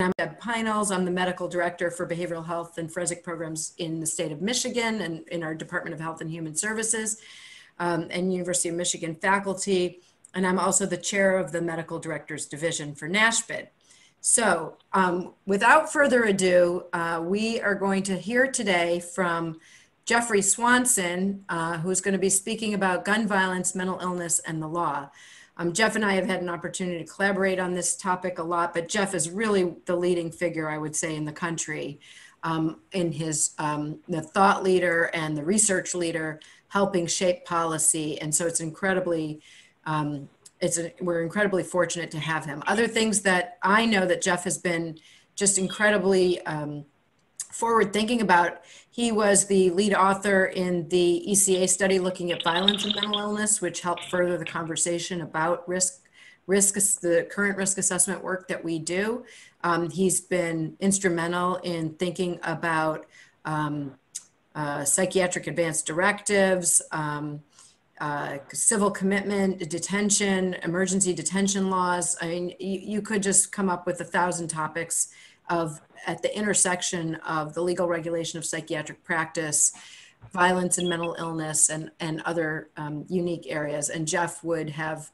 I'm Deb Peinels. I'm the medical director for behavioral health and forensic programs in the state of Michigan and in our Department of Health and Human Services and University of Michigan faculty. And I'm also the chair of the medical directors division for NASMHPD. So without further ado, we are going to hear today from Jeffrey Swanson, who's going to be speaking about gun violence, mental illness, and the law. Jeff and I have had an opportunity to collaborate on this topic a lot, but Jeff is really the leading figure, I would say, in the country, in his the thought leader and the research leader, helping shape policy. And so it's incredibly, we're incredibly fortunate to have him. Other things that I know that Jeff has been just incredibly forward thinking about. He was the lead author in the ECA study looking at violence and mental illness, which helped further the conversation about the current risk assessment work that we do. He's been instrumental in thinking about psychiatric advance directives, civil commitment, detention, emergency detention laws. I mean, you could just come up with 1,000 topics at the intersection of the legal regulation of psychiatric practice, violence and mental illness, and other unique areas. And Jeff would have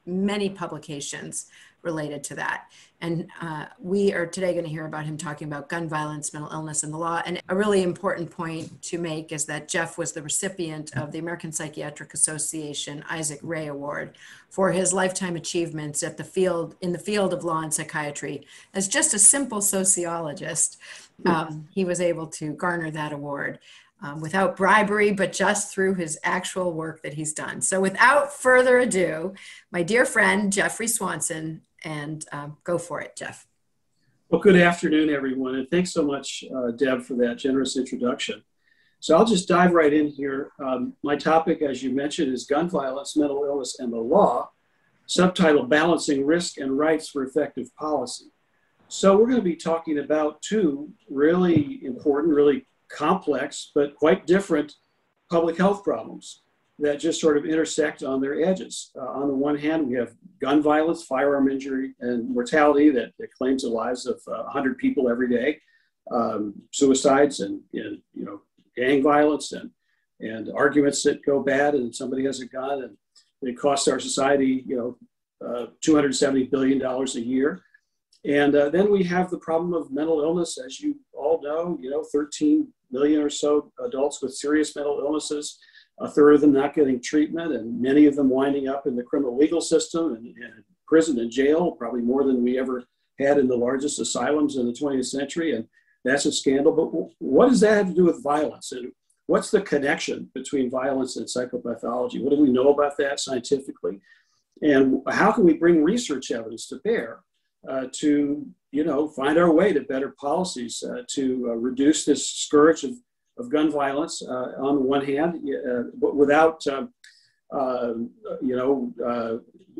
many publications related to that. And we are today going to hear about him talking about gun violence, mental illness, and the law. And a really important point to make is that Jeff was the recipient of the American Psychiatric Association Isaac Ray Award for his lifetime achievements in the field of law and psychiatry. As just a simple sociologist, he was able to garner that award without bribery, but just through his actual work that he's done. So without further ado, my dear friend, Jeffrey Swanson, and go for it, Jeff. Well, good afternoon, everyone. And thanks so much, Deb, for that generous introduction. So I'll just dive right in here. My topic, as you mentioned, is gun violence, mental illness, and the law, subtitled Balancing Risk and Rights for Effective Policy. So we're going to be talking about two really important, really complex, but quite different public health problems that just sort of intersect on their edges. On the one hand, we have gun violence, firearm injury, and mortality that claims the lives of 100 people every day, suicides and gang violence and arguments that go bad and somebody has a gun and it costs our society $270 billion a year. And then we have the problem of mental illness, as you all know, 13 million or so adults with serious mental illnesses, a third of them not getting treatment, and many of them winding up in the criminal legal system and prison and jail, probably more than we ever had in the largest asylums in the 20th century. And that's a scandal. But what does that have to do with violence? And what's the connection between violence and psychopathology? What do we know about that scientifically? And how can we bring research evidence to bear to find our way to better policies to reduce this scourge of gun violence on the one hand, but without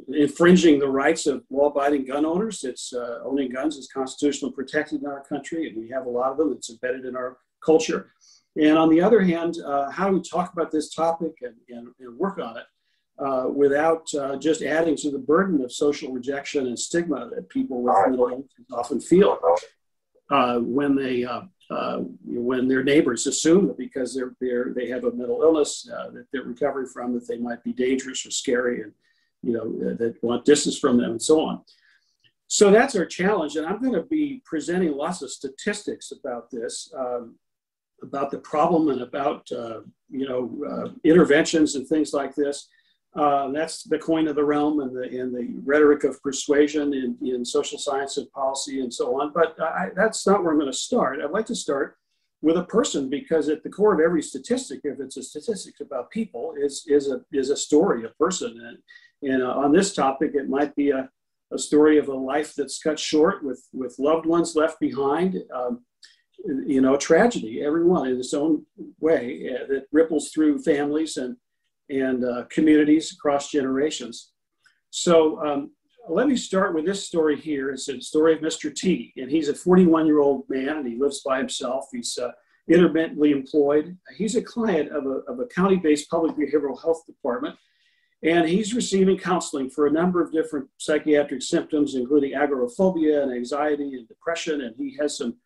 infringing the rights of law-abiding gun owners. It's owning guns is constitutionally protected in our country, and we have a lot of them. It's embedded in our culture. And on the other hand, how do we talk about this topic and work on it without just adding to the burden of social rejection and stigma that people with mental illness often feel when their neighbors assume that because they have a mental illness that they're recovering from, that they might be dangerous or scary and that want distance from them and so on. So that's our challenge. And I'm going to be presenting lots of statistics about this, about the problem and about interventions and things like this. That's the coin of the realm and the rhetoric of persuasion in social science and policy and so on. But that's not where I'm going to start. I'd like to start with a person, because at the core of every statistic, if it's a statistic about people, is a story, a person. And on this topic, it might be a story of a life that's cut short with loved ones left behind. Tragedy, everyone in its own way, that ripples through families and communities across generations. So let me start with this story here. It's a story of Mr. T, and he's a 41-year-old man, and he lives by himself. He's intermittently employed. He's a client of a county-based public behavioral health department, And he's receiving counseling for a number of different psychiatric symptoms, including agoraphobia and anxiety and depression. And he has some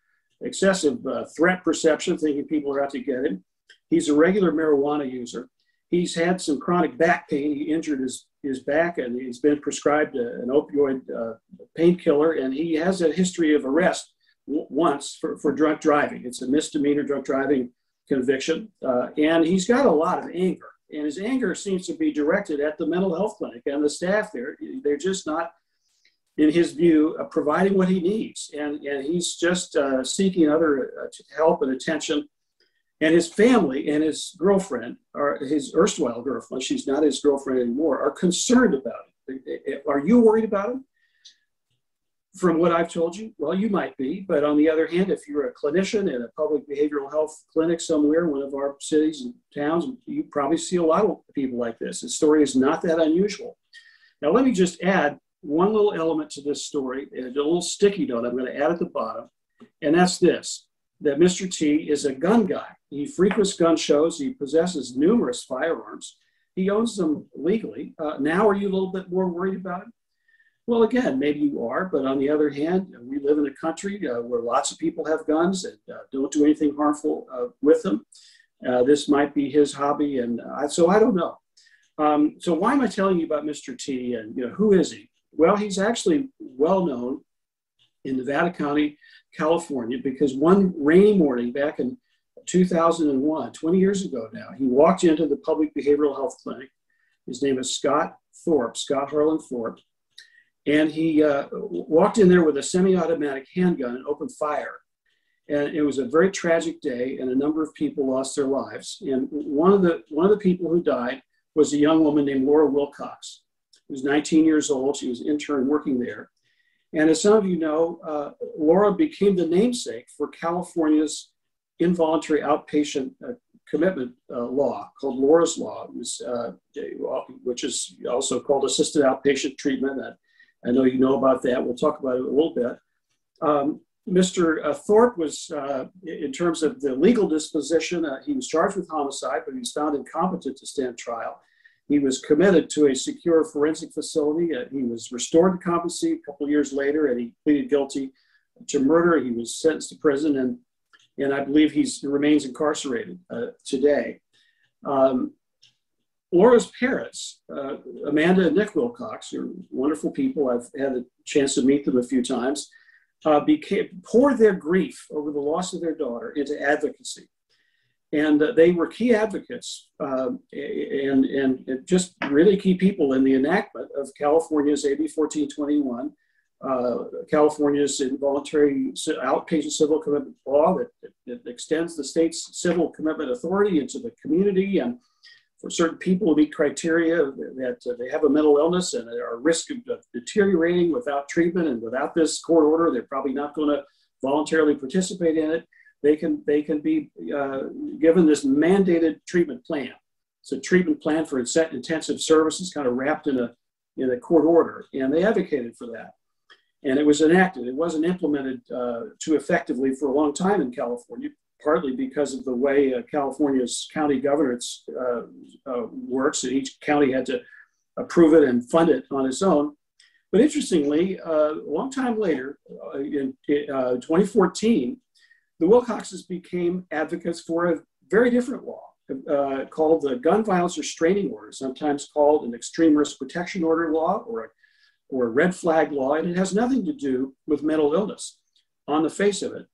excessive threat perception, thinking people are out to get him. He's a regular marijuana user. He's had some chronic back pain. He injured his back, and he's been prescribed an opioid painkiller. And he has a history of arrest once for drunk driving. It's a misdemeanor drunk driving conviction. And he's got a lot of anger. And his anger seems to be directed at the mental health clinic and the staff there. They're just not, in his view, providing what he needs. And he's just seeking other help and attention. And his family and his girlfriend, or his erstwhile girlfriend, she's not his girlfriend anymore, are concerned about him. Are you worried about him? From what I've told you, well, you might be. But on the other hand, if you're a clinician in a public behavioral health clinic somewhere, one of our cities and towns, you probably see a lot of people like this. The story is not that unusual. Now, let me just add one little element to this story, a little sticky note I'm going to add at the bottom, and that's this, that Mr. T is a gun guy. He frequents gun shows. He possesses numerous firearms. He owns them legally. Now, are you a little bit more worried about him? Well, again, maybe you are, but on the other hand, we live in a country where lots of people have guns and don't do anything harmful with them. This might be his hobby, and so I don't know. So why am I telling you about Mr. T, and who is he? Well, he's actually well known in Nevada County, California, because one rainy morning back in 2001, 20 years ago now, he walked into the public behavioral health clinic. His name is Scott Harlan Thorpe. And he walked in there with a semi-automatic handgun and opened fire. And it was a very tragic day, and a number of people lost their lives. And one of the people who died was a young woman named Laura Wilcox, who was 19 years old. She was an intern working there. And as some of you know, Laura became the namesake for California's involuntary outpatient commitment law called Laura's Law, which is also called assisted outpatient treatment. I know you know about that. We'll talk about it a little bit. Mr. Thorpe was, in terms of the legal disposition, he was charged with homicide, but he was found incompetent to stand trial. He was committed to a secure forensic facility. He was restored to competency a couple of years later, and he pleaded guilty to murder. He was sentenced to prison, and I believe he remains incarcerated today. Laura's parents, Amanda and Nick Wilcox, are wonderful people. I've had a chance to meet them a few times, poured their grief over the loss of their daughter into advocacy. And they were key advocates and just really key people in the enactment of California's AB 1421, California's involuntary outpatient civil commitment law that extends the state's civil commitment authority into the community, and for certain people who meet criteria that they have a mental illness and are at risk of deteriorating without treatment and without this court order, they're probably not going to voluntarily participate in it. They can be given this mandated treatment plan. It's a treatment plan for intensive services, kind of wrapped in a court order, and they advocated for that. And it was enacted. It wasn't implemented too effectively for a long time in California, partly because of the way California's county governance works. Each county had to approve it and fund it on its own. But interestingly, a long time later, in 2014, the Wilcoxes became advocates for a very different law called the Gun Violence Restraining Order, sometimes called an Extreme Risk Protection Order law or a red flag law, and it has nothing to do with mental illness on the face of it.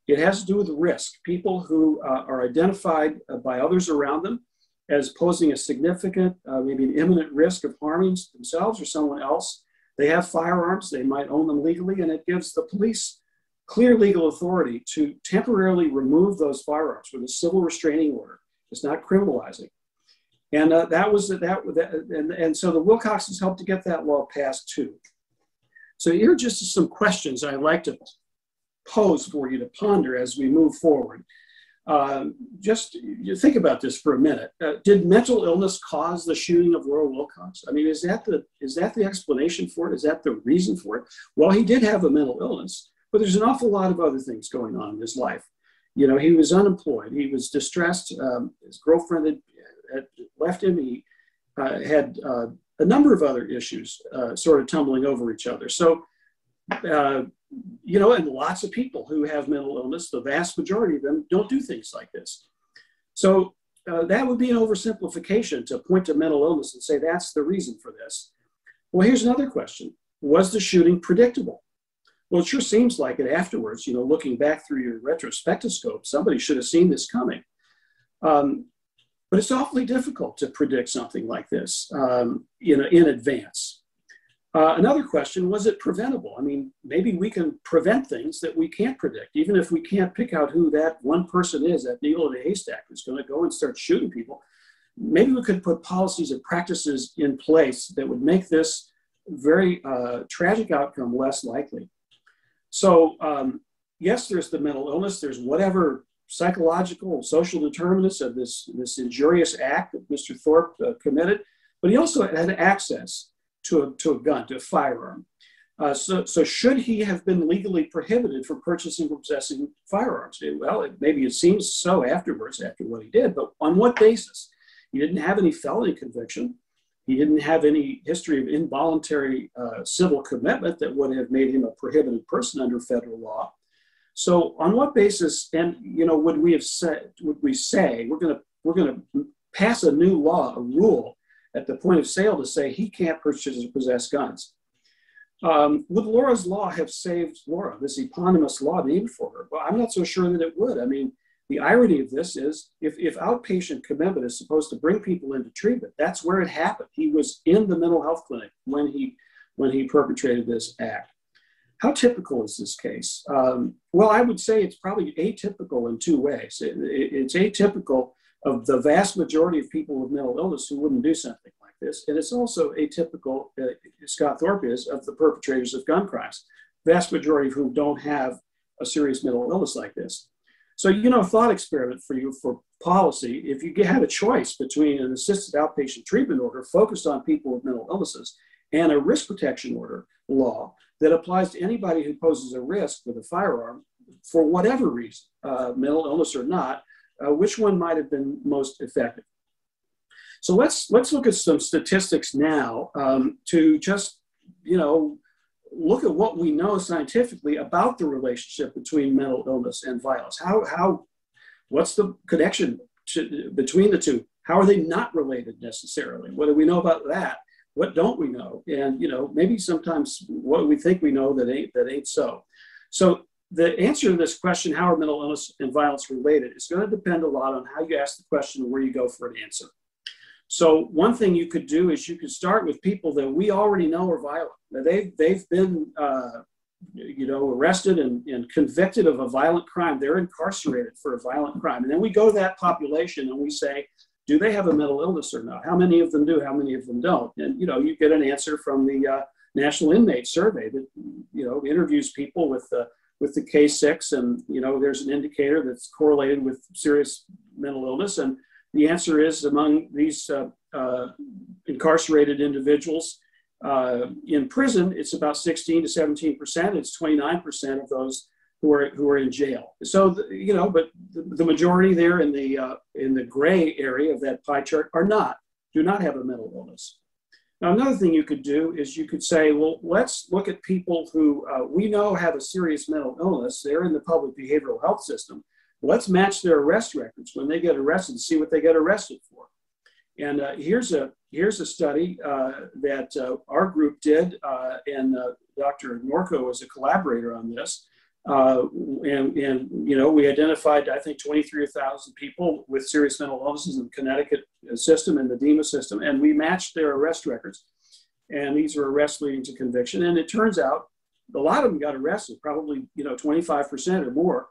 It has to do with risk. People who are identified by others around them as posing a significant, maybe an imminent risk of harming themselves or someone else. They have firearms, they might own them legally, and it gives the police clear legal authority to temporarily remove those firearms with a civil restraining order. It's not criminalizing. And so the Wilcoxes helped to get that law passed too. So here are just some questions I'd like to pose for you to ponder as we move forward. Just think about this for a minute. Did mental illness cause the shooting of Laura Wilcox? I mean, is that the explanation for it? Is that the reason for it? Well, he did have a mental illness, but there's an awful lot of other things going on in his life. You know, he was unemployed. He was distressed. His girlfriend had left him. had a number of other issues sort of tumbling over each other. So, you know, and lots of people who have mental illness, the vast majority of them don't do things like this. So that would be an oversimplification to point to mental illness and say that's the reason for this. Well, here's another question. Was the shooting predictable? Well, it sure seems like it afterwards, you know, looking back through your retrospectoscope, somebody should have seen this coming. But it's awfully difficult to predict something like this in advance. Another question, was it preventable? I mean, maybe we can prevent things that we can't predict, even if we can't pick out who that one person is, that needle in a haystack that's going to go and start shooting people. Maybe we could put policies and practices in place that would make this very tragic outcome less likely. So yes, there's the mental illness, there's whatever psychological, social determinants of this injurious act that Mr. Thorpe committed, but he also had access to a gun, to a firearm. So should he have been legally prohibited from purchasing or possessing firearms? Well, maybe it seems so afterwards, after what he did, but on what basis? He didn't have any felony conviction. He didn't have any history of involuntary civil commitment that would have made him a prohibited person under federal law. So on what basis, and you know, would we say we're going to pass a new law, a rule at the point of sale to say he can't purchase or possess guns? Would Laura's law have saved Laura, this eponymous law named for her? Well, I'm not so sure that it would. I mean, the irony of this is if outpatient commitment is supposed to bring people into treatment, that's where it happened. He was in the mental health clinic when he perpetrated this act. How typical is this case? Well, I would say it's probably atypical in two ways. It's atypical of the vast majority of people with mental illness who wouldn't do something like this. And it's also atypical, Scott Thorpe is, of the perpetrators of gun crimes, vast majority of whom don't have a serious mental illness like this. So, you know, thought experiment for you for policy, if you had a choice between an assisted outpatient treatment order focused on people with mental illnesses and a risk protection order law that applies to anybody who poses a risk with a firearm for whatever reason, mental illness or not, which one might have been most effective? So let's look at some statistics now to just, you know, look at what we know scientifically about the relationship between mental illness and violence. What's the connection between the two? How are they not related necessarily? What do we know about that? What don't we know? And, you know, maybe sometimes what we think we know that ain't so. So the answer to this question, how are mental illness and violence related, is going to depend a lot on how you ask the question and where you go for an answer. So one thing you could do is you could start with people that we already know are violent. They've been, you know, arrested and convicted of a violent crime. They're incarcerated for a violent crime. And then we go to that population and we say, do they have a mental illness or not? How many of them do? How many of them don't? And, you know, you get an answer from the National Inmate Survey that, you know, interviews people with the K6, and, you know, there's an indicator that's correlated with serious mental illness. And the answer is, among these incarcerated individuals in prison, it's about 16 to 17%. It's 29% of those who are in jail. So, you know, but the majority there in the gray area of that pie chart do not have a mental illness. Now, another thing you could do is you could say, well, let's look at people who we know have a serious mental illness. They're in the public behavioral health system. Let's match their arrest records when they get arrested and see what they get arrested for. And here's a study that our group did, and Dr. Norco was a collaborator on this. And you know, we identified, I think, 23,000 people with serious mental illnesses in the Connecticut system and the DEMA system, and we matched their arrest records. And these were arrests leading to conviction. And it turns out a lot of them got arrested, probably, you know, 25% or more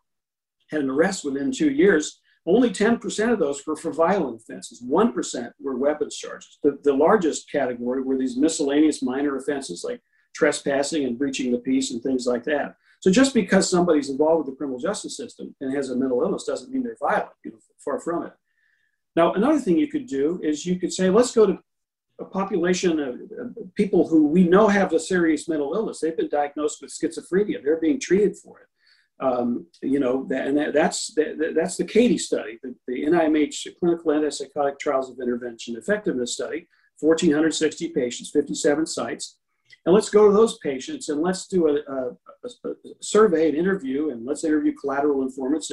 had an arrest within 2 years. Only 10% of those were for violent offenses. 1% were weapons charges. The largest category were these miscellaneous minor offenses like trespassing and breaching the peace and things like that. So just because somebody's involved with the criminal justice system and has a mental illness doesn't mean they're violent, you know, far from it. Now, another thing you could do is you could say, let's go to a population of people who we know have a serious mental illness. They've been diagnosed with schizophrenia. They're being treated for it. You know, that's the CATIE study, the NIMH Clinical Antipsychotic Trials of Intervention Effectiveness Study, 1,460 patients, 57 sites. And let's go to those patients and let's do a survey, an interview, and let's interview collateral informants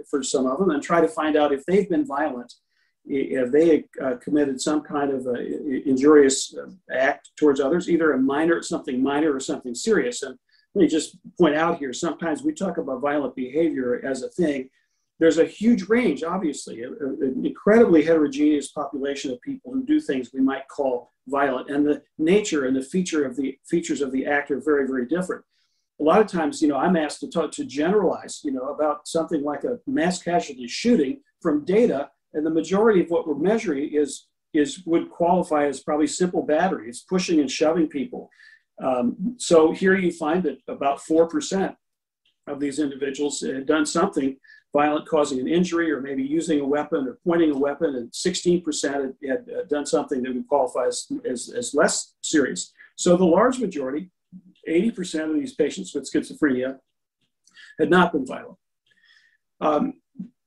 for some of them and try to find out if they've been violent, if they committed some kind of injurious act towards others, either something minor or something serious. And let me just point out here, sometimes we talk about violent behavior as a thing. There's a huge range, obviously, an incredibly heterogeneous population of people who do things we might call violent, and the nature and the features of the act are very, very different. A lot of times, I'm asked to generalize, about something like a mass casualty shooting from data, and the majority of what we're measuring would qualify as probably simple battery. It's pushing and shoving people. So here you find that about 4% of these individuals had done something violent, causing an injury, or maybe using a weapon or pointing a weapon, and 16% had done something that would qualify as less serious. So the large majority, 80% of these patients with schizophrenia, had not been violent.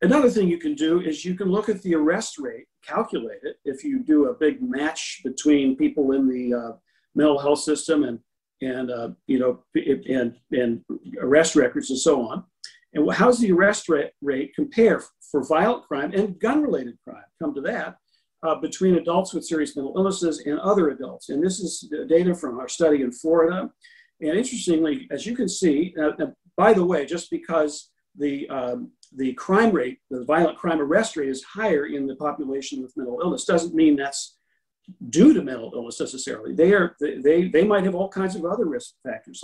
Another thing you can do is you can look at the arrest rate, calculate it. If you do a big match between people in the mental health system and arrest records and so on. And how's the arrest rate compare for violent crime and gun-related crime? Come to that, between adults with serious mental illnesses and other adults. And this is data from our study in Florida. And interestingly, as you can see, by the way, just because the crime rate, the violent crime arrest rate is higher in the population with mental illness, doesn't mean that's due to mental illness necessarily. They might have all kinds of other risk factors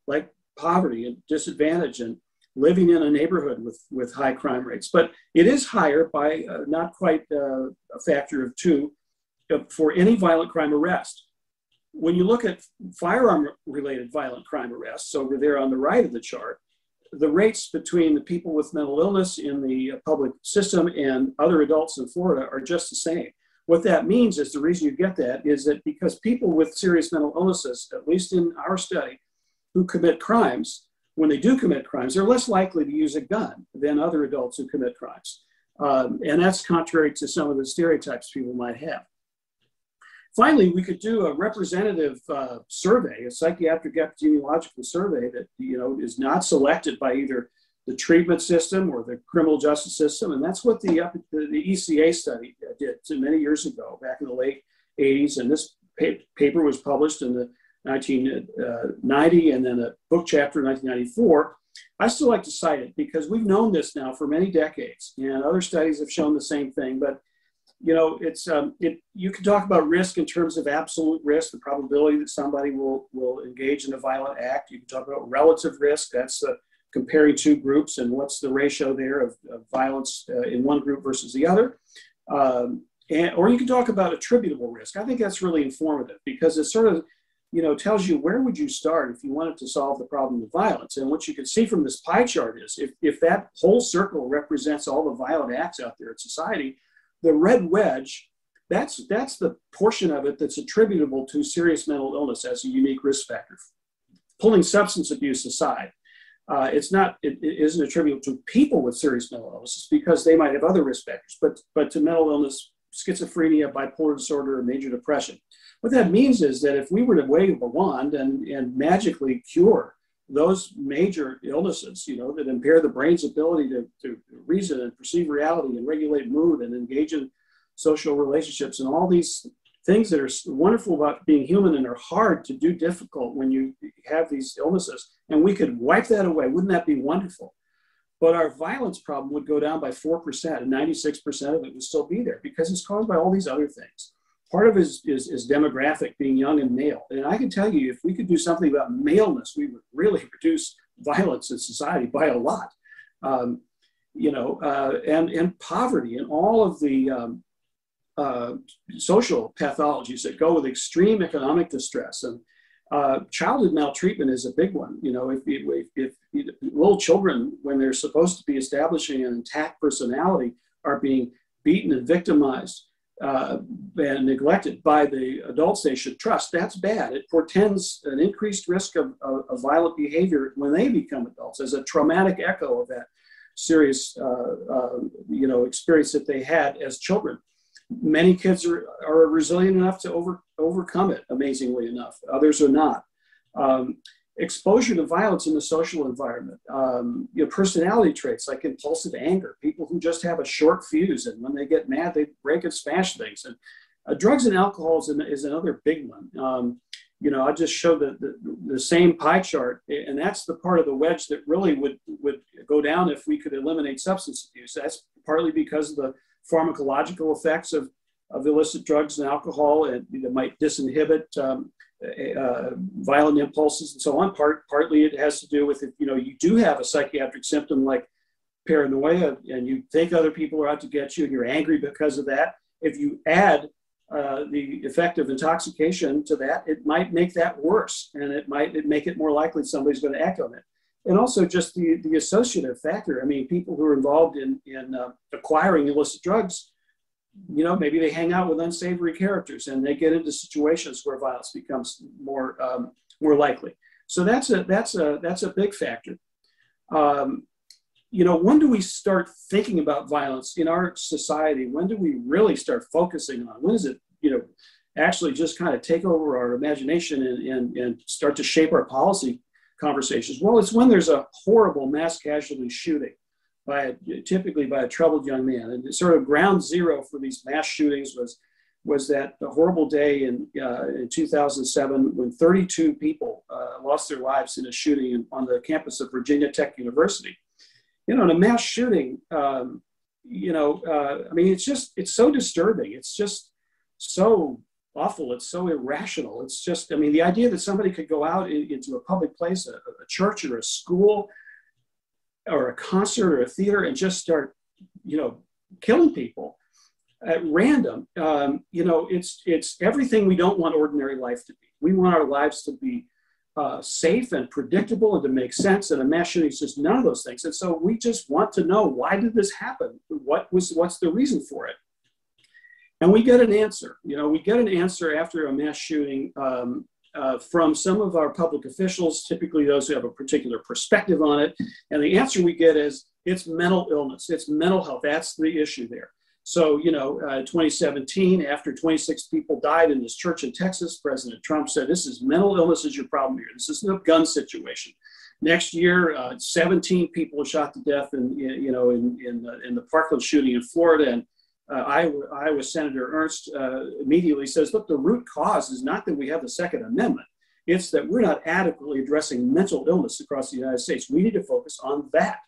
like poverty and disadvantage and living in a neighborhood with high crime rates. But it is higher by not quite a factor of 2 for any violent crime arrest. When you look at firearm-related violent crime arrests, over there on the right of the chart, the rates between the people with mental illness in the public system and other adults in Florida are just the same. What that means is, the reason you get that is that because people with serious mental illnesses, at least in our study, who commit crimes, when they do commit crimes, they're less likely to use a gun than other adults who commit crimes. And that's contrary to some of the stereotypes people might have. Finally, we could do a representative survey, a psychiatric epidemiological survey that is not selected by either the treatment system or the criminal justice system. And that's what the ECA study did many years ago, back in the late 80s. And this paper was published in the 1990, and then a book chapter in 1994. I still like to cite it because we've known this now for many decades, and other studies have shown the same thing. But you can talk about risk in terms of absolute risk, the probability that somebody will engage in a violent act. You can talk about relative risk. That's comparing two groups and what's the ratio there of violence in one group versus the other. Or you can talk about attributable risk. I think that's really informative because it sort of tells you where would you start if you wanted to solve the problem of violence. And what you can see from this pie chart is if that whole circle represents all the violent acts out there in society, the red wedge, that's the portion of it that's attributable to serious mental illness as a unique risk factor. Pulling substance abuse aside, it isn't attributable to people with serious mental illnesses because they might have other risk factors, but to mental illness, schizophrenia, bipolar disorder, or major depression. What that means is that if we were to wave a wand and magically cure those major illnesses, that impair the brain's ability to reason and perceive reality and regulate mood and engage in social relationships and all these things that are wonderful about being human and are hard to do difficult when you have these illnesses, and we could wipe that away, wouldn't that be wonderful? But our violence problem would go down by 4%, and 96% of it would still be there because it's caused by all these other things. Part of it is demographic, being young and male. And I can tell you, if we could do something about maleness, we would really reduce violence in society by a lot. And poverty and all of the social pathologies that go with extreme economic distress. And childhood maltreatment is a big one. If little children, when they're supposed to be establishing an intact personality, are being beaten and victimized, and neglected by the adults they should trust, that's bad. It portends an increased risk of violent behavior when they become adults as a traumatic echo of that serious experience that they had as children. Many kids are resilient enough to overcome it, amazingly enough. Others are not. Exposure to violence in the social environment, personality traits like impulsive anger, people who just have a short fuse, and when they get mad, they break and smash things. And drugs and alcohol is another big one. I just showed the same pie chart, and that's the part of the wedge that really would go down if we could eliminate substance abuse. That's partly because of the pharmacological effects of illicit drugs and alcohol, and that might disinhibit violent impulses and so on. Partly it has to do with if you do have a psychiatric symptom like paranoia, and you think other people are out to get you, and you're angry because of that. If you add the effect of intoxication to that, it might make that worse, and it might make it more likely somebody's going to act on it. And also just the associative factor. I mean, people who are involved in acquiring illicit drugs, maybe they hang out with unsavory characters, and they get into situations where violence becomes more likely. So that's a big factor. When do we start thinking about violence in our society? When do we really start focusing on? When does it, actually just kind of take over our imagination and start to shape our policy conversations? Well, it's when there's a horrible mass casualty shooting, typically by a troubled young man. And sort of ground zero for these mass shootings was that horrible day in 2007 when 32 people lost their lives in a shooting on the campus of Virginia Tech University. In a mass shooting, I mean, it's so disturbing. It's just so awful. It's so irrational. It's just, I mean, the idea that somebody could go out into a public place, a church or a school or a concert or a theater, and just start, killing people at random. It's everything we don't want ordinary life to be. We want our lives to be safe and predictable and to make sense. And a mass shooting is just none of those things. And so we just want to know, why did this happen? What's the reason for it? And we get an answer. We get an answer after a mass shooting from some of our public officials, typically those who have a particular perspective on it. And the answer we get is, it's mental illness. It's mental health. That's the issue there. So, 2017, after 26 people died in this church in Texas, President Trump said, this is mental illness is your problem here. This isn't a gun situation. Next year, 17 people were shot to death in the Parkland shooting in Florida. And Iowa Senator Ernst immediately says, look, the root cause is not that we have the Second Amendment. It's that we're not adequately addressing mental illness across the United States. We need to focus on that.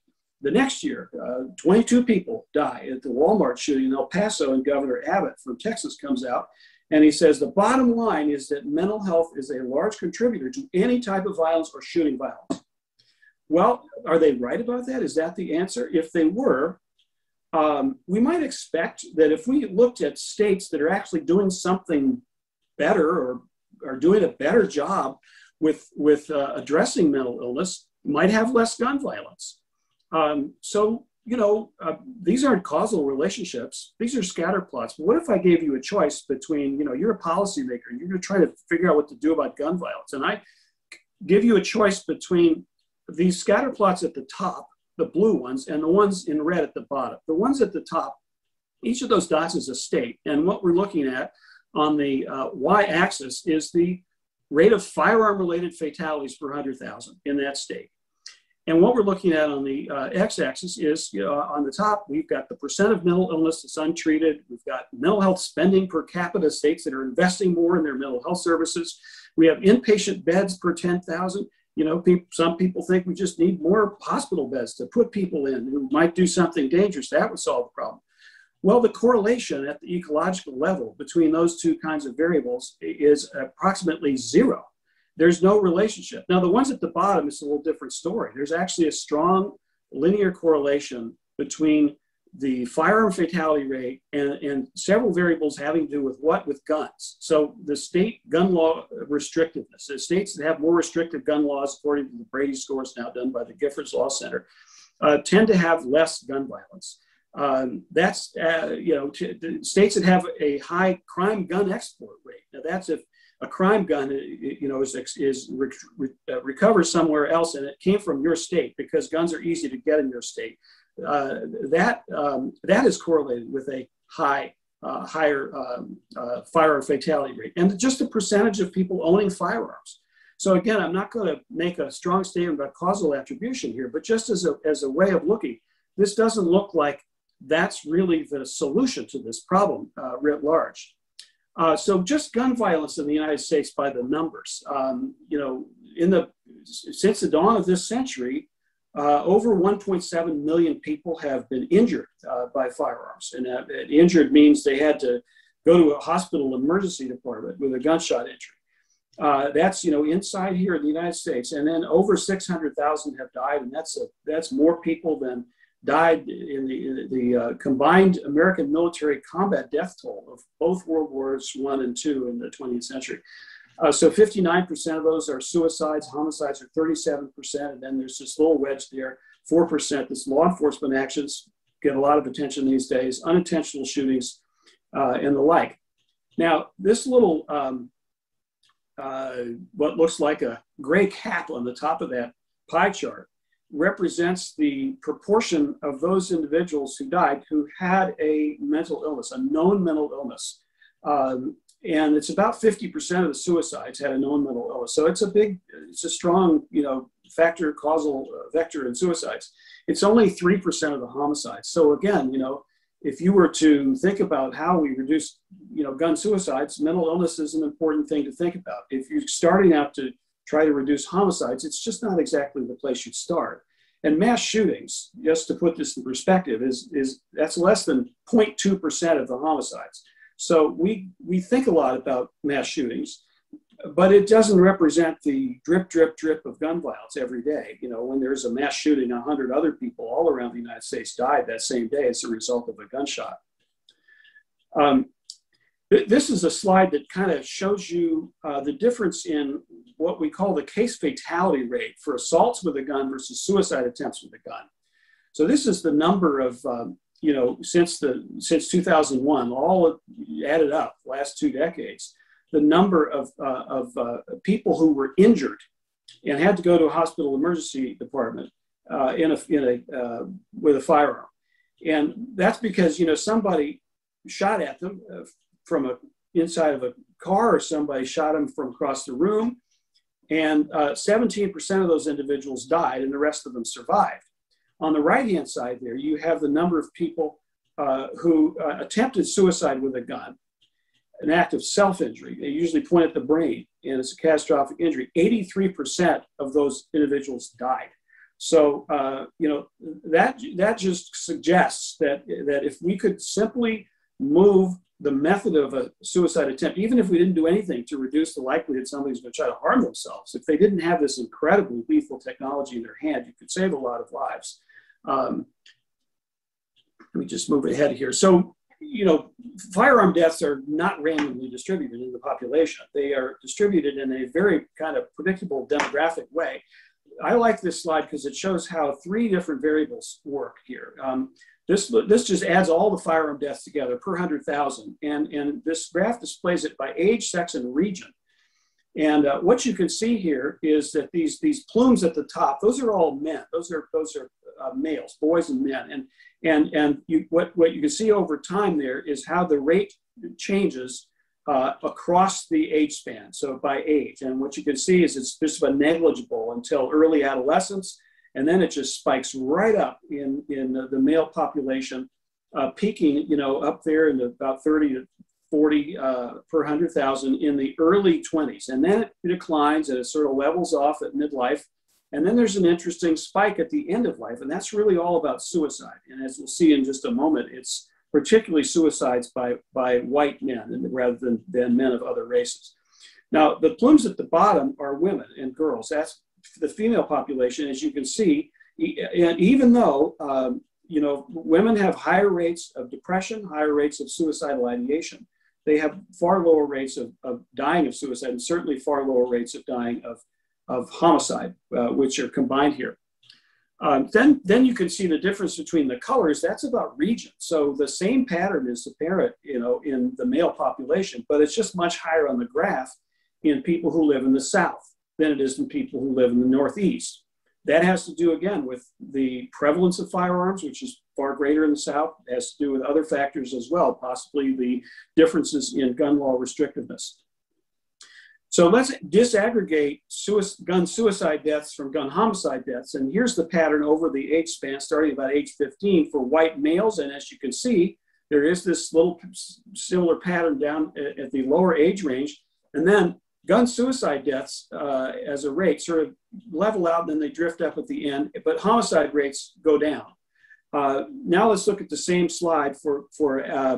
The next year, 22 people die at the Walmart shooting in El Paso, and Governor Abbott from Texas comes out and he says, the bottom line is that mental health is a large contributor to any type of violence or shooting violence. Well, are they right about that? Is that the answer? If they were, we might expect that if we looked at states that are actually doing something better or are doing a better job with addressing mental illness, might have less gun violence. These aren't causal relationships. These are scatter plots. But what if I gave you a choice between, you're a policymaker and you're going to try to figure out what to do about gun violence. And I give you a choice between these scatter plots at the top, the blue ones, and the ones in red at the bottom. The ones at the top, each of those dots is a state. And what we're looking at on the y-axis is the rate of firearm-related fatalities per 100,000 in that state. And what we're looking at on the x-axis is, on the top, we've got the percent of mental illness that's untreated. We've got mental health spending per capita, states that are investing more in their mental health services. We have inpatient beds per 10,000. Some people think we just need more hospital beds to put people in who might do something dangerous. That would solve the problem. Well, the correlation at the ecological level between those two kinds of variables is approximately zero. There's no relationship. Now, the ones at the bottom is a little different story. There's actually a strong linear correlation between the firearm fatality rate and several variables having to do with what? With guns. So the state gun law restrictiveness. The states that have more restrictive gun laws, according to the Brady scores now done by the Giffords Law Center, tend to have less gun violence. States that have a high crime gun export rate. Now, that's if a crime gun, recovers somewhere else and it came from your state, because guns are easy to get in your state. That is correlated with a high higher firearm fatality rate, and just the percentage of people owning firearms. So again, I'm not going to make a strong statement about causal attribution here, but just as a way of looking, this doesn't look like that's really the solution to this problem writ large. So just gun violence in the United States by the numbers, since the dawn of this century, over 1.7 million people have been injured by firearms. And injured means they had to go to a hospital emergency department with a gunshot injury. That's inside here in the United States. And then over 600,000 have died. And that's more people than died in the combined American military combat death toll of both World Wars I and II in the 20th century. So 59% of those are suicides, homicides are 37%, and then there's this little wedge there, 4%, this law enforcement actions get a lot of attention these days, unintentional shootings, and the like. Now, this little, what looks like a gray cap on the top of that pie chart represents the proportion of those individuals who died who had a mental illness, a known mental illness. And it's about 50% of the suicides had a known mental illness. So it's a strong, factor, causal vector in suicides. It's only 3% of the homicides. So again, if you were to think about how we reduce, gun suicides, mental illness is an important thing to think about. If you're starting out to try to reduce homicides, it's just not exactly the place you'd start. And mass shootings, just to put this in perspective, that's less than 0.2% of the homicides. So we think a lot about mass shootings, but it doesn't represent the drip, drip, drip of gun violence every day. When there's a mass shooting, 100 other people all around the United States died that same day as a result of a gunshot. This is a slide that kind of shows you the difference in what we call the case fatality rate for assaults with a gun versus suicide attempts with a gun. So this is the number of, since 2001, all added up, last 2 decades, the number of people who were injured and had to go to a hospital emergency department with a firearm. And that's because, somebody shot at them from inside of a car, or somebody shot them from across the room. And 17% of those individuals died and the rest of them survived. On the right-hand side there, you have the number of people who attempted suicide with a gun, an act of self-injury. They usually point at the brain, and it's a catastrophic injury. 83% of those individuals died. So, that just suggests that if we could simply move the method of a suicide attempt, even if we didn't do anything to reduce the likelihood somebody's going to try to harm themselves, if they didn't have this incredibly lethal technology in their hand, you could save a lot of lives. Let me just move ahead here. So, firearm deaths are not randomly distributed in the population. They are distributed in a very kind of predictable demographic way. I like this slide because it shows how 3 different variables work here. This just adds all the firearm deaths together per 100,000. And this graph displays it by age, sex, and region. And what you can see here is that these plumes at the top, those are all men. Those are males, boys and men. And what you can see over time there is how the rate changes across the age span, so by age. And what you can see is it's just about negligible until early adolescence, and then it just spikes right up in the male population, peaking, up there in about 30 to 40 per 100,000 in the early 20s. And then it declines and it sort of levels off at midlife. And then there's an interesting spike at the end of life, and that's really all about suicide. And as we'll see in just a moment, it's particularly suicides by white men rather than men of other races. Now, the plumes at the bottom are women and girls. That's the female population, as you can see. And even though, women have higher rates of depression, higher rates of suicidal ideation, they have far lower rates of dying of suicide, and certainly far lower rates of dying of homicide, which are combined here. Then you can see the difference between the colors. That's about region. So the same pattern is apparent, in the male population, but it's just much higher on the graph in people who live in the South than it is in people who live in the Northeast. That has to do, again, with the prevalence of firearms, which is far greater in the South. It has to do with other factors as well, possibly the differences in gun law restrictiveness. So let's disaggregate gun suicide deaths from gun homicide deaths. And here's the pattern over the age span, starting about age 15 for white males. And as you can see, there is this little similar pattern down at the lower age range. And then gun suicide deaths as a rate sort of level out, and then they drift up at the end, but homicide rates go down. Now let's look at the same slide for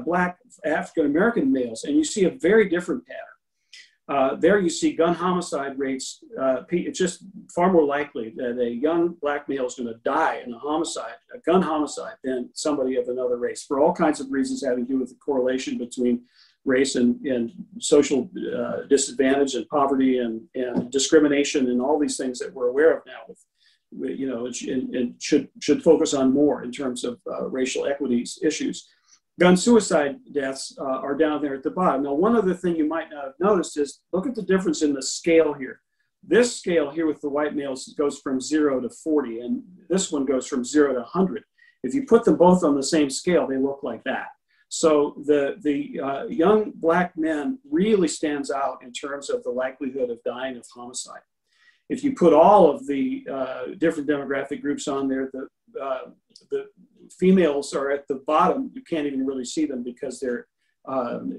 Black African-American males, and you see a very different pattern. There you see gun homicide rates. It's just far more likely that a young Black male is going to die in a gun homicide, than somebody of another race, for all kinds of reasons having to do with the correlation between race and social disadvantage and poverty and discrimination and all these things that we're aware of now. And should focus on more in terms of racial equities issues. Gun suicide deaths are down there at the bottom. Now, one other thing you might not have noticed is, look at the difference in the scale here. This scale here with the white males goes from 0 to 40, and this one goes from 0 to 100. If you put them both on the same scale, they look like that. So the young Black men really stands out in terms of the likelihood of dying of homicide. If you put all of the different demographic groups on there, the females are at the bottom. You can't even really see them because they're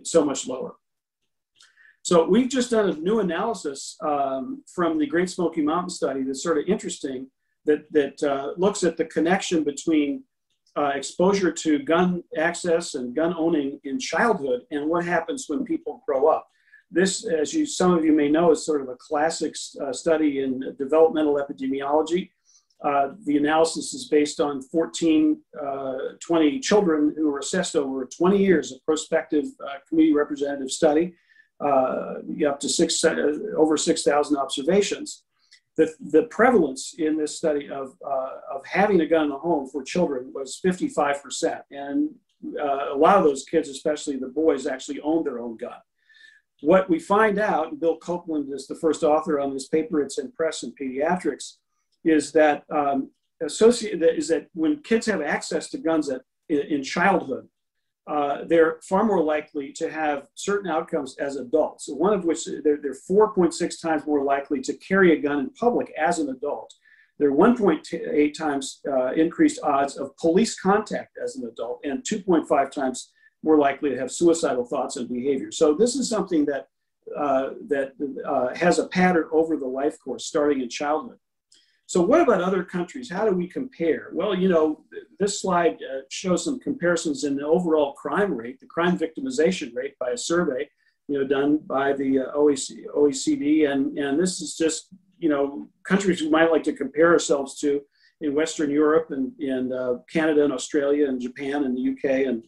so much lower. So we've just done a new analysis from the Great Smoky Mountain study that's sort of interesting, that looks at the connection between exposure to gun access and gun owning in childhood and what happens when people grow up. This, as some of you may know, is sort of a classic study in developmental epidemiology. The analysis is based on 20 children who were assessed over 20 years of prospective community representative study, up to over 6,000 observations. The prevalence in this study of having a gun in the home for children was 55%. And a lot of those kids, especially the boys, actually owned their own gun. What we find out, and Bill Copeland is the first author on this paper, it's in Press and Pediatrics, is that when kids have access to guns in childhood, they're far more likely to have certain outcomes as adults. So one of which, they're 4.6 times more likely to carry a gun in public as an adult. They're 1.8 times increased odds of police contact as an adult, and 2.5 times more likely to have suicidal thoughts and behavior. So this is something that has a pattern over the life course, starting in childhood. So what about other countries? How do we compare? Well, this slide shows some comparisons in the overall crime rate, the crime victimization rate, by a survey, done by the OECD. And this is just, countries we might like to compare ourselves to in Western Europe and Canada and Australia and Japan and the UK and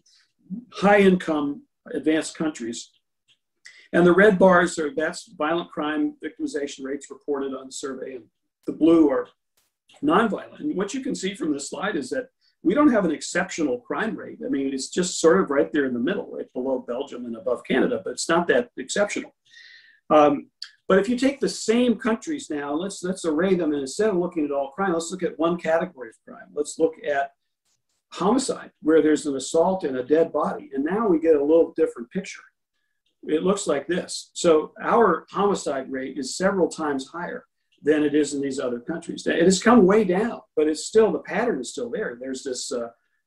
high income advanced countries. And the red bars that's violent crime victimization rates reported on the survey, and the blue are nonviolent. And what you can see from this slide is that we don't have an exceptional crime rate. I mean, it's just sort of right there in the middle, right below Belgium and above Canada, but it's not that exceptional. But if you take the same countries now, let's array them, and instead of looking at all crime, let's look at one category of crime. Let's look at homicide, where there's an assault and a dead body. And now we get a little different picture. It looks like this. So our homicide rate is several times higher than it is in these other countries. It has come way down, but it's still, the pattern is still there. There's this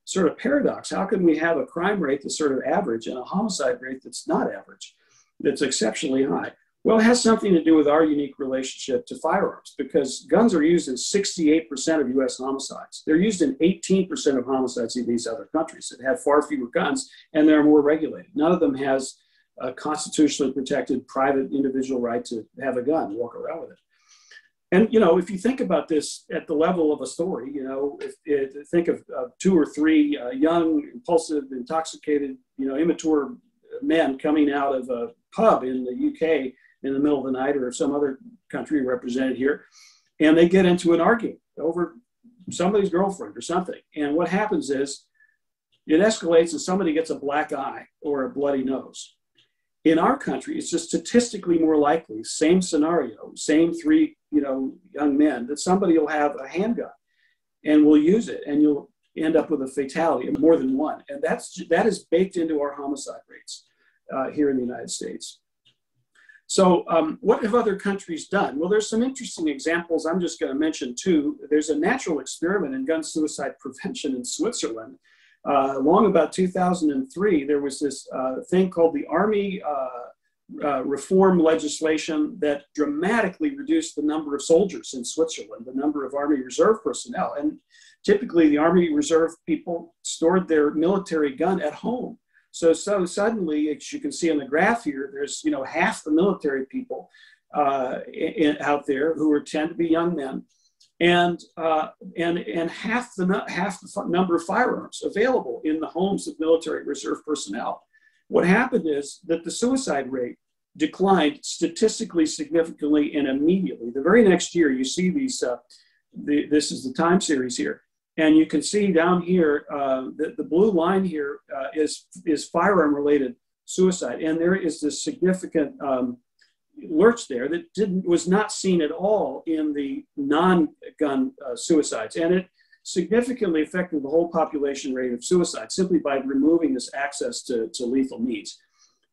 sort of paradox. How can we have a crime rate that's sort of average and a homicide rate that's not average, that's exceptionally high? Well, it has something to do with our unique relationship to firearms, because guns are used in 68% of US homicides. They're used in 18% of homicides in these other countries that have far fewer guns, and they're more regulated. None of them has a constitutionally protected private individual right to have a gun, walk around with it. And, if you think about this at the level of a story, think of 2 or 3 young, impulsive, intoxicated, immature men coming out of a pub in the UK in the middle of the night, or some other country represented here, and they get into an argument over somebody's girlfriend or something. And what happens is it escalates and somebody gets a black eye or a bloody nose. In our country, it's just statistically more likely, same scenario, same three, young men, that somebody will have a handgun and will use it, and you'll end up with a fatality, more than one. And that is baked into our homicide rates here in the United States. So what have other countries done? Well, there's some interesting examples. I'm just going to mention two. There's a natural experiment in gun suicide prevention in Switzerland. Along about 2003, there was this thing called the Army reform legislation that dramatically reduced the number of soldiers in Switzerland, the number of Army Reserve personnel. And typically the Army Reserve people stored their military gun at home. So suddenly, as you can see on the graph here, there's half the military people out there who tend to be young men, and half the number of firearms available in the homes of military reserve personnel. What happened is that the suicide rate declined statistically significantly and immediately. The very next year, you see these. This is the time series here. And you can see down here, the blue line here is firearm-related suicide. And there is this significant lurch there that was not seen at all in the non-gun suicides. And it significantly affected the whole population rate of suicide simply by removing this access to lethal means.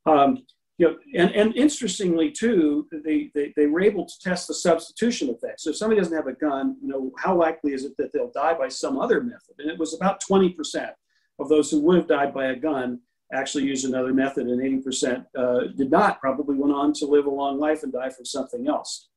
And interestingly too, they were able to test the substitution effect. So if somebody doesn't have a gun, how likely is it that they'll die by some other method? And it was about 20% of those who would have died by a gun actually used another method, and 80% did not, probably went on to live a long life and die from something else.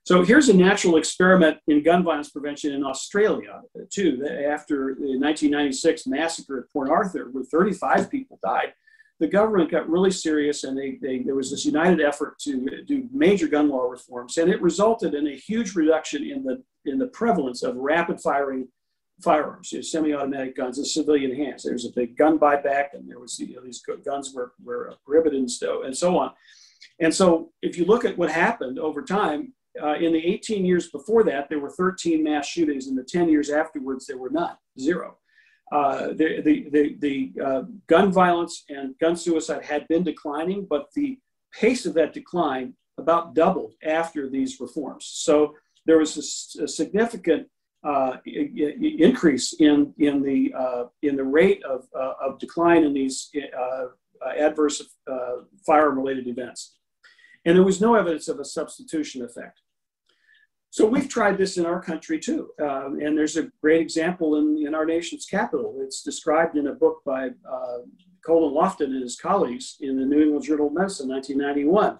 So here's a natural experiment in gun violence prevention in Australia too. After the 1996 massacre at Port Arthur, where 35 people died, the government got really serious, and there was this united effort to do major gun law reforms, and it resulted in a huge reduction in the prevalence of rapid firing firearms, semi-automatic guns in civilian hands. There was a big gun buyback, and there was these guns were prohibited and so on. And so if you look at what happened over time, in the 18 years before that, there were 13 mass shootings. In the 10 years afterwards, there were none, zero. The gun violence and gun suicide had been declining, but the pace of that decline about doubled after these reforms. So there was a significant increase in the rate of decline in these adverse firearm-related events. And there was no evidence of a substitution effect. So we've tried this in our country too. And there's a great example in our nation's capital. It's described in a book by Colin Lofton and his colleagues in the New England Journal of Medicine, 1991.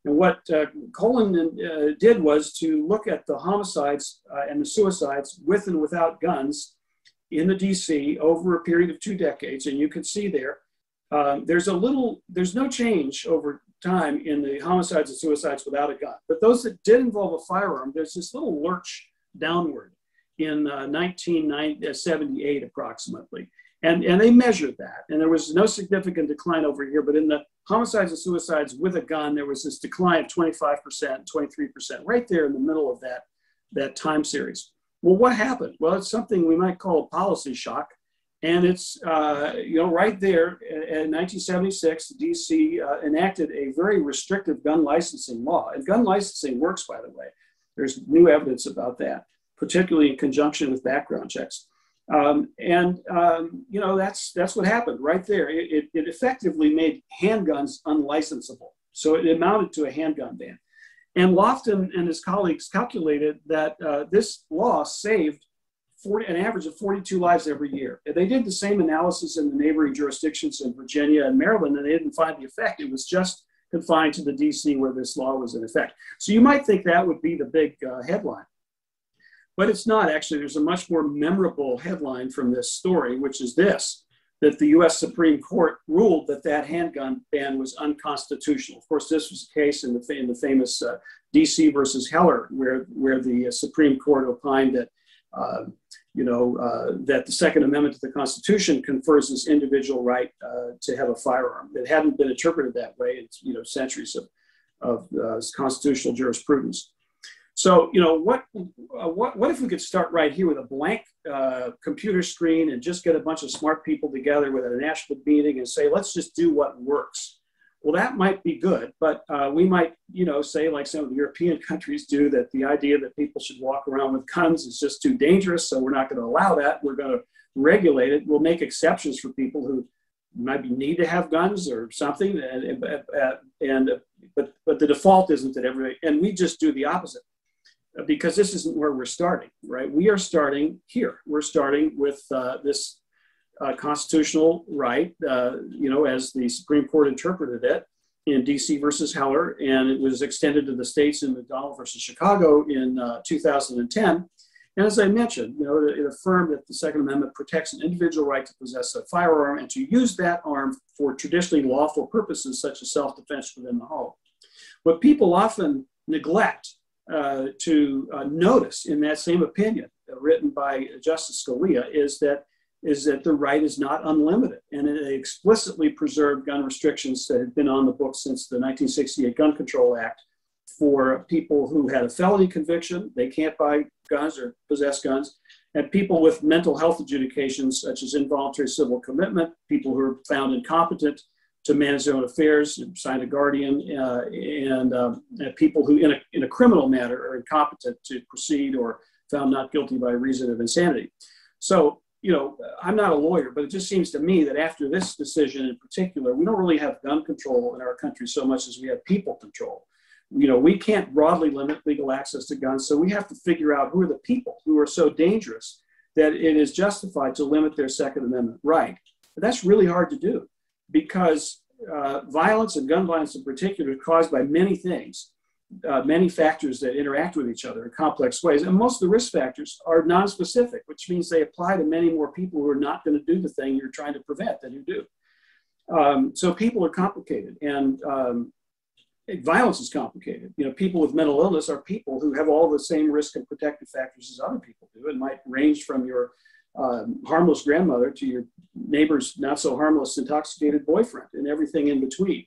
And what Colin did was to look at the homicides and the suicides with and without guns in the DC over a period of 2 decades. And you can see there, there's no change over time in the homicides and suicides without a gun. But those that did involve a firearm, there's this little lurch downward in 1978 approximately. And they measured that. And there was no significant decline over here. But in the homicides and suicides with a gun, there was this decline of 25%, 23%, right there in the middle of that time series. Well, what happened? Well, it's something we might call a policy shock. And it's, right there in 1976, DC enacted a very restrictive gun licensing law. And gun licensing works, by the way. There's new evidence about that, particularly in conjunction with background checks. That's what happened right there. It effectively made handguns unlicensable. So it amounted to a handgun ban. And Lofton and his colleagues calculated that this law saved an average of 42 lives every year. They did the same analysis in the neighboring jurisdictions in Virginia and Maryland, and they didn't find the effect. It was just confined to the DC where this law was in effect. So you might think that would be the big headline, but it's not actually. There's a much more memorable headline from this story, which is this, that the US Supreme Court ruled that handgun ban was unconstitutional. Of course, this was the case in the famous DC versus Heller, where the Supreme Court opined that that the Second Amendment to the Constitution confers this individual right to have a firearm. It hadn't been interpreted that way in centuries of constitutional jurisprudence. So what if we could start right here with a blank computer screen and just get a bunch of smart people together with a national meeting and say, let's just do what works. Well, that might be good, but we might, say like some of the European countries do, that the idea that people should walk around with guns is just too dangerous, so we're not going to allow that. We're going to regulate it. We'll make exceptions for people who maybe need to have guns or something, but the default isn't that everybody, and we just do the opposite, because this isn't where we're starting, right? We are starting here. We're starting with this constitutional right, as the Supreme Court interpreted it in DC versus Heller, and it was extended to the states in McDonald versus Chicago in 2010. And as I mentioned, it affirmed that the Second Amendment protects an individual right to possess a firearm and to use that arm for traditionally lawful purposes, such as self-defense within the home. What people often neglect to notice in that same opinion, written by Justice Scalia, is that the right is not unlimited, and it explicitly preserved gun restrictions that had been on the books since the 1968 Gun Control Act for people who had a felony conviction. They can't buy guns or possess guns, and people with mental health adjudications such as involuntary civil commitment, people who are found incompetent to manage their own affairs, sign a guardian, and people who in a criminal matter are incompetent to proceed or found not guilty by reason of insanity. So, I'm not a lawyer, but it just seems to me that after this decision in particular, we don't really have gun control in our country so much as we have people control. We can't broadly limit legal access to guns, so we have to figure out who are the people who are so dangerous that it is justified to limit their Second Amendment right. But that's really hard to do, because violence, and gun violence in particular, is caused by many things, many factors that interact with each other in complex ways. And most of the risk factors are nonspecific, which means they apply to many more people who are not going to do the thing you're trying to prevent than who do. So people are complicated, and violence is complicated. People with mental illness are people who have all the same risk and protective factors as other people do. It might range from your harmless grandmother to your neighbor's not so harmless intoxicated boyfriend, and everything in between.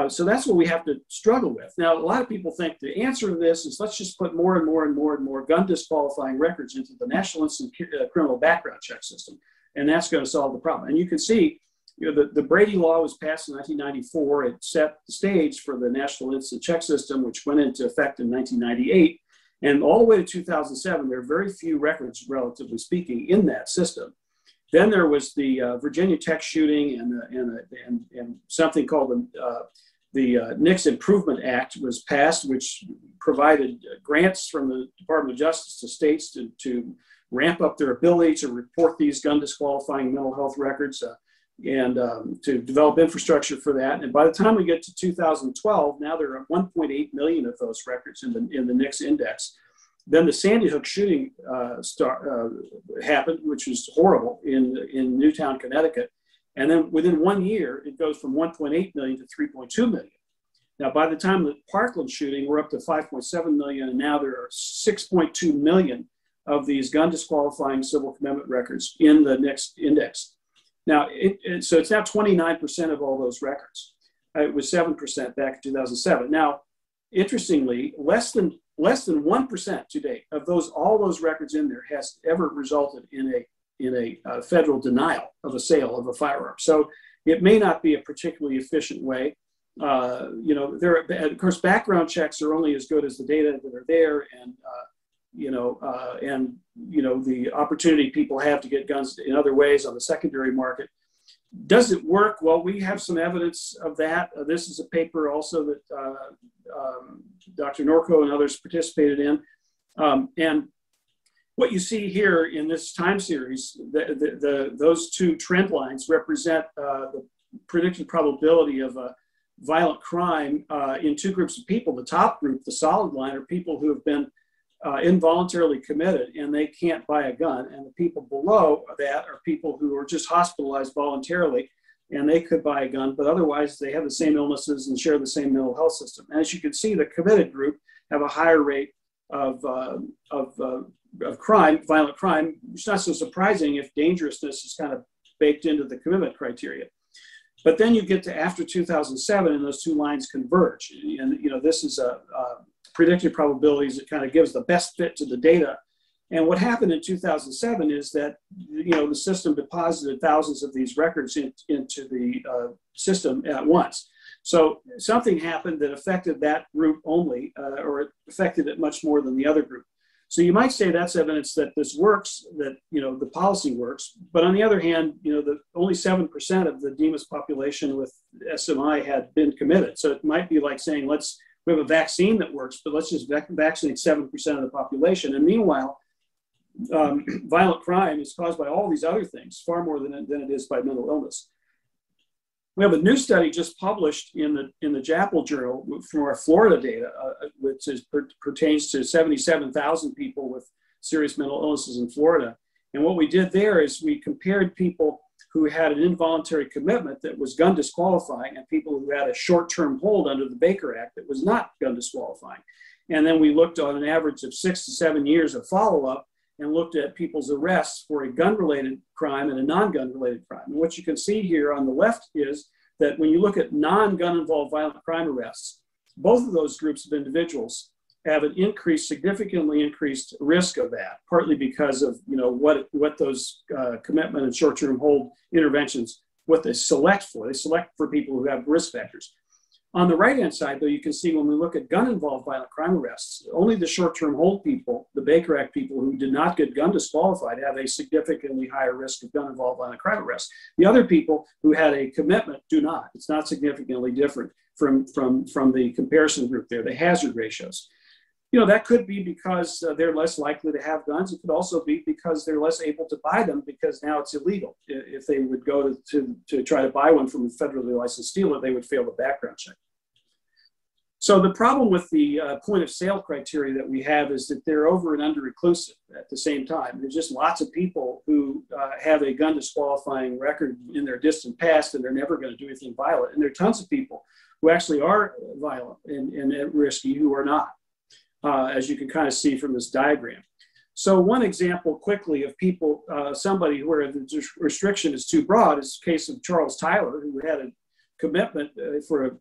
So that's what we have to struggle with. Now, a lot of people think the answer to this is let's just put more and more and more and more gun disqualifying records into the National Instant Criminal Background Check system, and that's going to solve the problem. And you can see, the Brady Law was passed in 1994. It set the stage for the National Instant Check system, which went into effect in 1998. And all the way to 2007, there are very few records, relatively speaking, in that system. Then there was the Virginia Tech shooting, and something called the NICS Improvement Act was passed, which provided grants from the Department of Justice to states to ramp up their ability to report these gun disqualifying mental health records, and to develop infrastructure for that. And by the time we get to 2012, now there are 1.8 million of those records in the NICS index. Then the Sandy Hook shooting happened, which was horrible, in Newtown, Connecticut. And then within 1 year, it goes from 1.8 million to 3.2 million. Now, by the time of the Parkland shooting, we're up to 5.7 million, and now there are 6.2 million of these gun disqualifying civil commitment records in the NICS index. Now, so it's now 29% of all those records. It was 7% back in 2007. Now, interestingly, less than 1% to date of all those records in there has ever resulted in a federal denial of a sale of a firearm. So it may not be a particularly efficient way. Of course, background checks are only as good as the data that are there, and the opportunity people have to get guns in other ways on the secondary market. Does it work? Well, we have some evidence of that. This is a paper also that Dr. Norco and others participated in. And what you see here in this time series, those two trend lines represent the predicted probability of a violent crime in two groups of people. The top group, the solid line, are people who have been involuntarily committed and they can't buy a gun. And the people below that are people who are just hospitalized voluntarily and they could buy a gun, but otherwise they have the same illnesses and share the same mental health system. And as you can see, the committed group have a higher rate of crime, violent crime. It's not so surprising if dangerousness is kind of baked into the commitment criteria. But then you get to after 2007 and those two lines converge. And this is a predicted probabilities. It kind of gives the best fit to the data. And what happened in 2007 is that the system deposited thousands of these records into the system at once. So something happened that affected that group only, or it affected it much more than the other group. So you might say that's evidence that this works, that the policy works. But on the other hand, only 7% of the DEMAS population with SMI had been committed. So it might be like saying, we have a vaccine that works, but let's just vaccinate 7% of the population. And meanwhile, violent crime is caused by all these other things, far more than it is by mental illness. We have a new study just published in the JAPL journal from our Florida data, which pertains to 77,000 people with serious mental illnesses in Florida. And what we did there is we compared people who had an involuntary commitment that was gun disqualifying and people who had a short-term hold under the Baker Act that was not gun disqualifying. And then we looked on an average of 6 to 7 years of follow-up and looked at people's arrests for a gun-related crime and a non-gun-related crime. And what you can see here on the left is that when you look at non-gun involved violent crime arrests, both of those groups of individuals have an significantly increased risk of that, partly because of what those commitment and short-term hold interventions, what they select for. They select for people who have risk factors. On the right-hand side, though, you can see when we look at gun-involved violent crime arrests, only the short-term hold people, the Baker Act people who did not get gun disqualified, have a significantly higher risk of gun-involved violent crime arrests. The other people who had a commitment do not. It's not significantly different from the comparison group there, the hazard ratios. That could be because they're less likely to have guns. It could also be because they're less able to buy them because now it's illegal. If they would go to try to buy one from a federally licensed dealer, they would fail the background check. So the problem with the point of sale criteria that we have is that they're over and under inclusive at the same time. There's just lots of people who have a gun disqualifying record in their distant past and they're never going to do anything violent. And there are tons of people who actually are violent and risky who are not. As you can kind of see from this diagram. So one example quickly of people, somebody where the restriction is too broad is the case of Charles Tyler, who had a commitment for a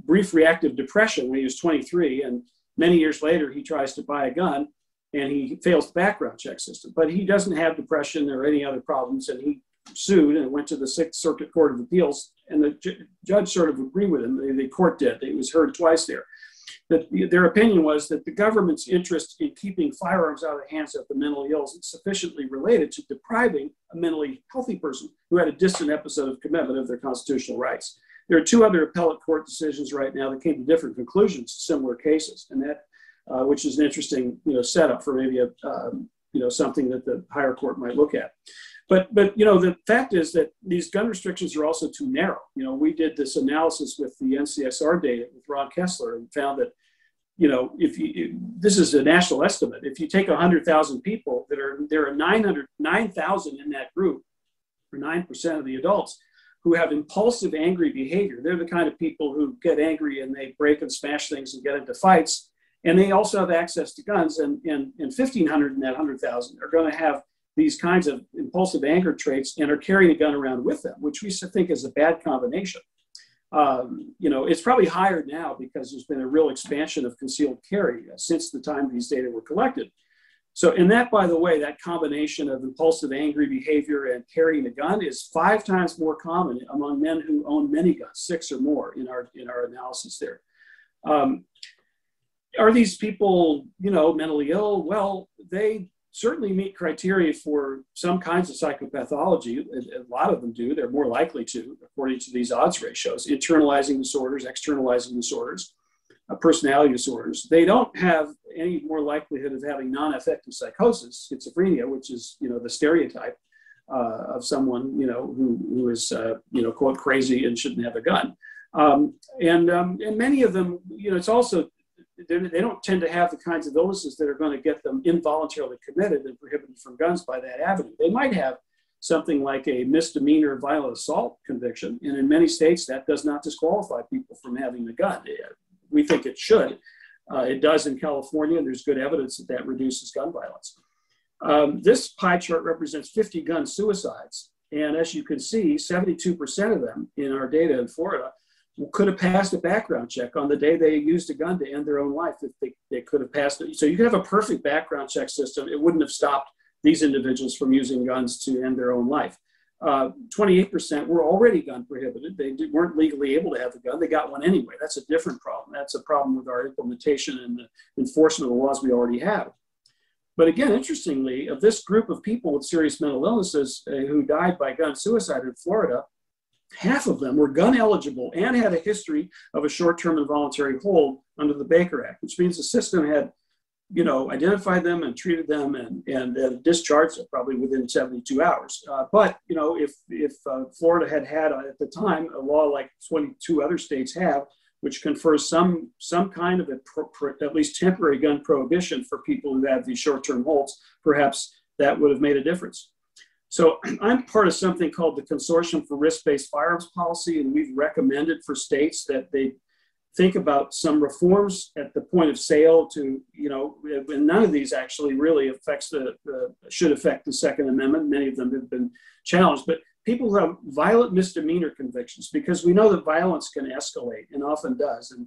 brief reactive depression when he was 23, and many years later he tries to buy a gun and he fails the background check system. But he doesn't have depression or any other problems, and he sued and went to the Sixth Circuit Court of Appeals, and the judge sort of agreed with him. The court did. It was heard twice there. That their opinion was that the government's interest in keeping firearms out of the hands of the mentally ill is sufficiently related to depriving a mentally healthy person who had a distant episode of commitment of their constitutional rights. There are two other appellate court decisions right now that came to different conclusions in similar cases, and that, which is an interesting setup for maybe something that the higher court might look at. But the fact is that these gun restrictions are also too narrow. We did this analysis with the NCSR data with Ron Kessler and found that, this is a national estimate. If you take 100,000 people, there are 9,000 in that group, or 9% of the adults, who have impulsive, angry behavior. They're the kind of people who get angry and they break and smash things and get into fights. And they also have access to guns. And 1,500 in that 100,000 are going to have these kinds of impulsive anger traits and are carrying a gun around with them, which we think is a bad combination. It's probably higher now because there's been a real expansion of concealed carry since the time these data were collected. So, and that, by the way, that combination of impulsive, angry behavior and carrying a gun is 5 times more common among men who own many guns, 6 or more in our analysis there. Are these people, mentally ill? Well, they certainly meet criteria for some kinds of psychopathology. A lot of them do. They're more likely to, according to these odds ratios. Internalizing disorders, externalizing disorders, personality disorders. They don't have any more likelihood of having non-affective psychosis, schizophrenia, which is, the stereotype of someone, who is, quote, crazy and shouldn't have a gun. And many of them, it's also, they don't tend to have the kinds of illnesses that are going to get them involuntarily committed and prohibited from guns by that avenue. They might have something like a misdemeanor violent assault conviction, and in many states that does not disqualify people from having a gun. We think it should. It does in California, and there's good evidence that that reduces gun violence. This pie chart represents 50 gun suicides, and as you can see, 72% of them in our data in Florida could have passed a background check on the day they used a gun to end their own life. If they could have passed it. So you could have a perfect background check system. It wouldn't have stopped these individuals from using guns to end their own life. 28% were already gun prohibited. They weren't legally able to have the gun. They got one anyway. That's a different problem. That's a problem with our implementation and the enforcement of the laws we already have. But again, interestingly, of this group of people with serious mental illnesses who died by gun suicide in Florida, half of them were gun eligible and had a history of a short-term involuntary hold under the Baker Act, which means the system had, identified them and treated them and discharged them probably within 72 hours. But if Florida had at the time a law like 22 other states have, which confers some kind of at least temporary gun prohibition for people who have these short-term holds, perhaps that would have made a difference. So I'm part of something called the Consortium for Risk-Based Firearms Policy, and we've recommended for states that they think about some reforms at the point of sale to, and none of these actually really should affect the Second Amendment. Many of them have been challenged, but people who have violent misdemeanor convictions, because we know that violence can escalate and often does. And,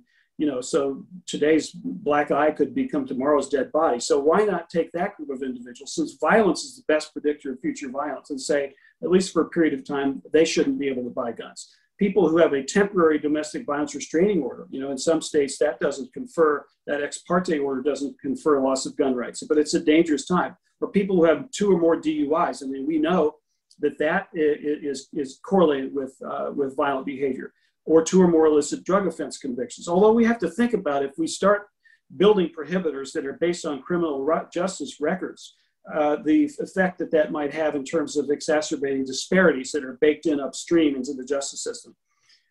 so today's black eye could become tomorrow's dead body. So why not take that group of individuals, since violence is the best predictor of future violence, and say, at least for a period of time, they shouldn't be able to buy guns. People who have a temporary domestic violence restraining order, in some states that ex parte order doesn't confer loss of gun rights, but it's a dangerous time. Or people who have 2 or more DUIs, we know that is correlated with violent behavior, or 2 or more illicit drug offense convictions. Although we have to think about, if we start building prohibitors that are based on criminal justice records, the effect that might have in terms of exacerbating disparities that are baked in upstream into the justice system.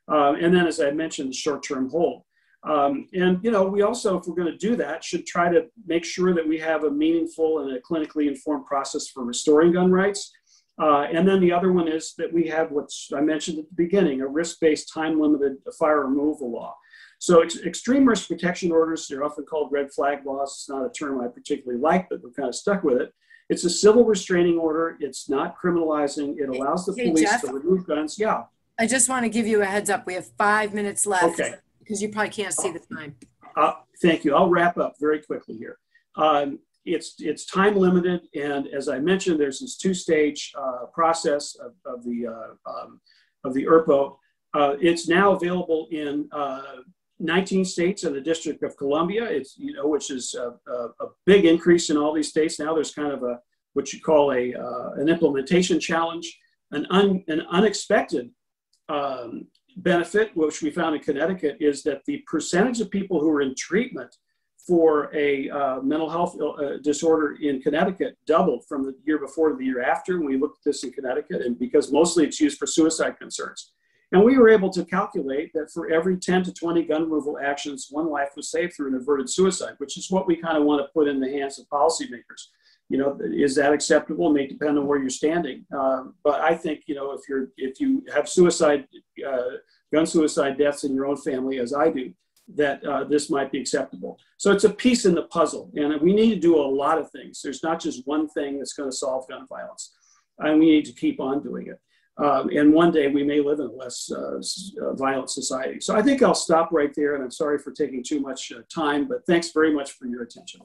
And then, as I mentioned, the short-term hold. We also, if we're going to do that, should try to make sure that we have a meaningful and a clinically informed process for restoring gun rights. And then the other one is that we have what I mentioned at the beginning, a risk-based time-limited fire removal law. So extreme risk protection orders, they're often called red flag laws. It's not a term I particularly like, but we're kind of stuck with it. It's a civil restraining order. It's not criminalizing. It allows the police Jeff, to remove guns. Yeah. I just want to give you a heads up. We have 5 minutes left. Okay. Because you probably can't see the time. Thank you. I'll wrap up very quickly here. It's time limited, and as I mentioned, there's this 2-stage process of the ERPO. It's now available in 19 states and the District of Columbia. It's which is a big increase in all these states. Now there's kind of what you call an implementation challenge, an unexpected benefit, which we found in Connecticut, is that the percentage of people who are in treatment for a mental health disorder in Connecticut doubled from the year before to the year after. And we looked at this in Connecticut, and because mostly it's used for suicide concerns. And we were able to calculate that for every 10 to 20 gun removal actions, 1 life was saved through an averted suicide, which is what we kind of want to put in the hands of policymakers. Is that acceptable? It may depend on where you're standing. But I think, if you have gun suicide deaths in your own family, as I do, that this might be acceptable. So it's a piece in the puzzle, and we need to do a lot of things. There's not just one thing that's going to solve gun violence, and we need to keep on doing it. And one day we may live in a less violent society. So I think I'll stop right there, and I'm sorry for taking too much time, but thanks very much for your attention.